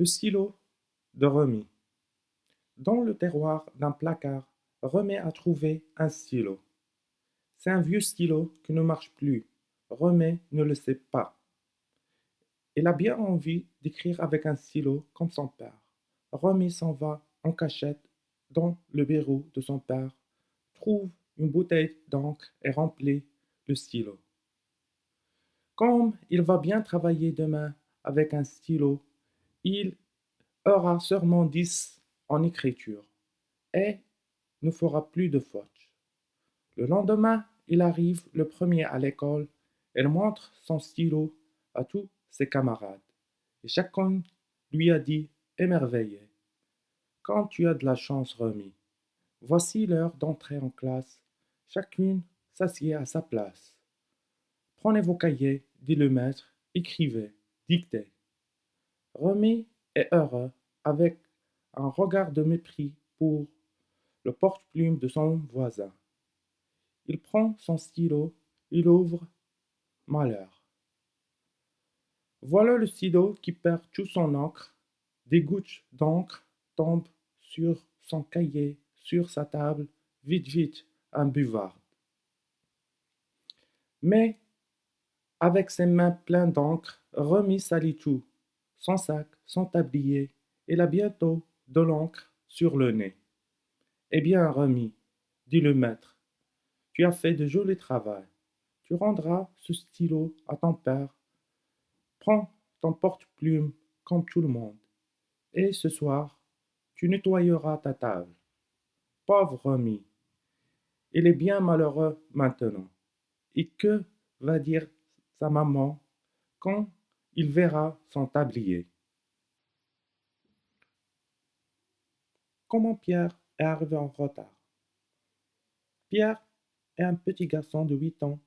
Le stylo de Remy. Dans le tiroir d'un placard, Remy a trouvé un stylo. C'est un vieux stylo qui ne marche plus. Remy ne le sait pas. Il a bien envie d'écrire avec un stylo comme son père. Remy s'en va en cachette dans le bureau de son père, trouve une bouteille d'encre et remplit le stylo. Comme il va bien travailler demain avec un stylo, il aura sûrement 10 en écriture et ne fera plus de fautes. Le lendemain, il arrive le premier à l'école. Il montre son stylo à tous ses camarades. Et chacun lui a dit émerveillé: quand tu as de la chance, Remy. Voici l'heure d'entrer en classe. Chacune s'assied à sa place. Prenez vos cahiers, dit le maître, écrivez, dictez. Remy est heureux, avec un regard de mépris pour le porte-plume de son voisin. Il prend son stylo, il ouvre, malheur. Voilà le stylo qui perd tout son encre. Des gouttes d'encre tombent sur son cahier, sur sa table. Vite, vite, un buvard. Mais, avec ses mains pleines d'encre, Remy salit tout. Son sac, son tablier. Il a bientôt de l'encre sur le nez. Eh bien, Remy, dit le maître, tu as fait de joli travail. Tu rendras ce stylo à ton père. Prends ton porte-plume comme tout le monde. Et ce soir, tu nettoyeras ta table. Pauvre Remy, il est bien malheureux maintenant. Et que va dire sa maman quand il verra son tablier? Comment Pierre est arrivé en retard? Pierre est un petit garçon de 8 ans.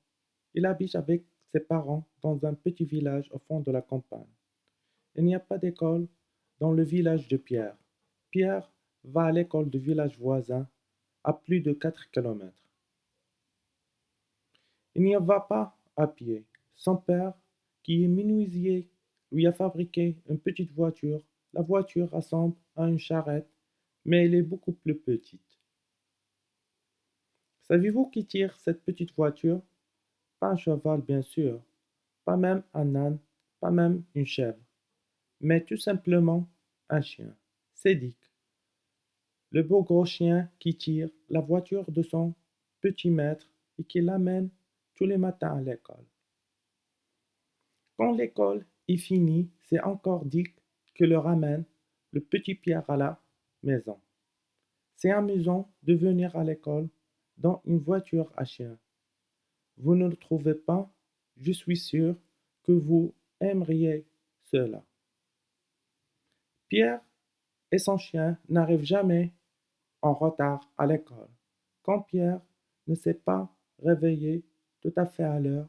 Il habite avec ses parents dans un petit village au fond de la campagne. Il n'y a pas d'école dans le village de Pierre. Pierre va à l'école du village voisin à plus de 4 kilomètres. Il n'y va pas à pied. Son père, qui est menuisier, lui a fabriqué une petite voiture. La voiture ressemble à une charrette, mais elle est beaucoup plus petite. Savez-vous qui tire cette petite voiture? Pas un cheval, bien sûr, pas même un âne, pas même une chèvre, mais tout simplement un chien. C'est Dick, le beau gros chien qui tire la voiture de son petit maître et qui l'amène tous les matins à l'école. Quand l'école est finie, c'est encore Dick qui le ramène, le petit Pierre, à la maison. C'est amusant de venir à l'école dans une voiture à chien. Vous ne le trouvez pas? Je suis sûr que vous aimeriez cela. Pierre et son chien n'arrivent jamais en retard à l'école. Quand Pierre ne s'est pas réveillé tout à fait à l'heure,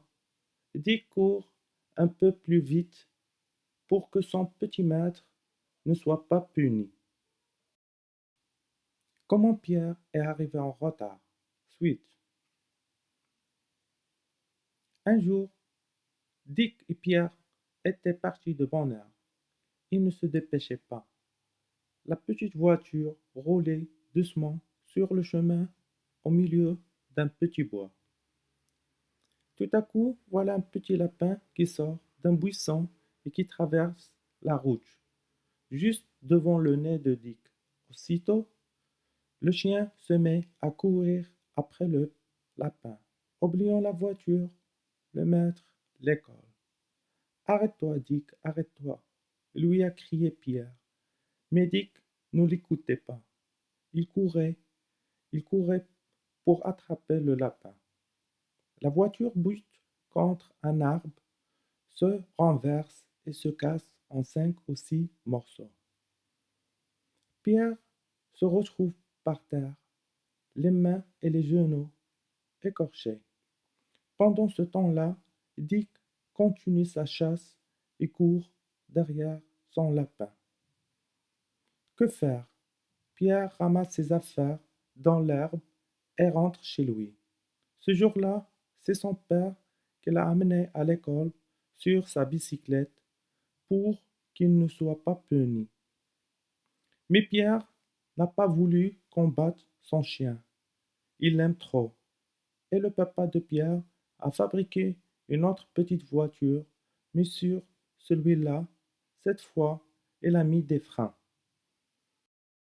Dick court un peu plus vite pour que son petit maître ne soit pas puni. Comment Pierre est arrivé en retard? Suite. Un jour, Dick et Pierre étaient partis de bonne heure. Ils ne se dépêchaient pas. La petite voiture roulait doucement sur le chemin au milieu d'un petit bois. Tout à coup, voilà un petit lapin qui sort d'un buisson et qui traverse la route, juste devant le nez de Dick. Aussitôt, le chien se met à courir après le lapin, oubliant la voiture, le maître, l'école. Arrête-toi, Dick, arrête-toi, lui a crié Pierre. Mais Dick ne l'écoutait pas. Il courait, il courait pour attraper le lapin. La voiture bute contre un arbre, se renverse et se casse en 5 ou 6 morceaux. Pierre se retrouve par terre, les mains et les genoux écorchés. Pendant ce temps-là, Dick continue sa chasse et court derrière son lapin. Que faire? Pierre ramasse ses affaires dans l'herbe et rentre chez lui. Ce jour-là, c'est son père qui l'a amené à l'école sur sa bicyclette pour qu'il ne soit pas puni. Mais Pierre n'a pas voulu qu'on batte son chien. Il l'aime trop. Et le papa de Pierre a fabriqué une autre petite voiture, mais sur celui-là, cette fois, il a mis des freins.